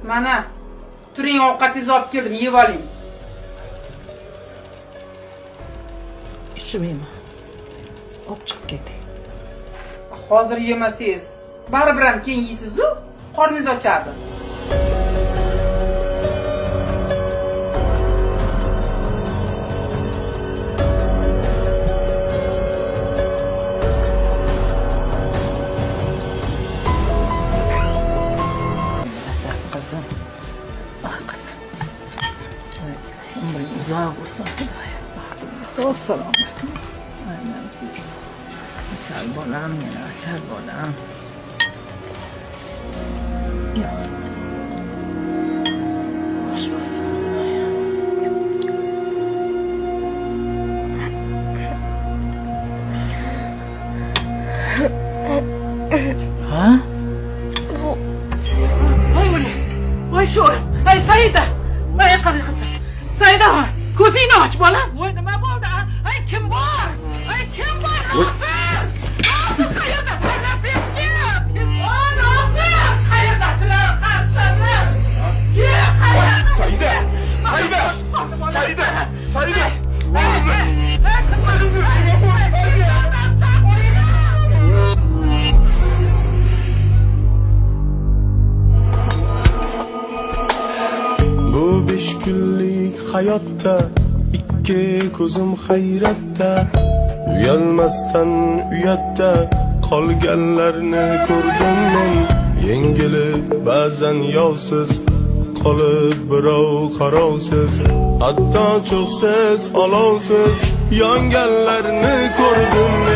Mana, turing ovqatingizni olib keldim, yeb oling. Ichmayman. Olib chiqib keting. Hozir yemasangiz, baribir ham keyin yeysiz-ku, qorningiz ochadi. Qizim. Ah qizim. Umring uzoq bo'lsin, Xudoyo. Baxtimga salomat. Aynan. Asal bolam, meni asal bolam. Ya. Bosh bo'lsin. Ha? Voy shu. Ay Saida. Voy qani qizim. Saida, ko'zingni och bolam. Voy nima bo'ldi? Ay kim bor? Ay kim bor? Qayerda? Bu 5 kunlik hayotda ikki ko'zim hayratda, uyalmasdan uyatda qolganlarni ko'rdim men. Yengilib ba'zan yovsiz qolib birov qarovsiz, hatto cho'qsiz olovsiz yonganlarni ko'rdim men.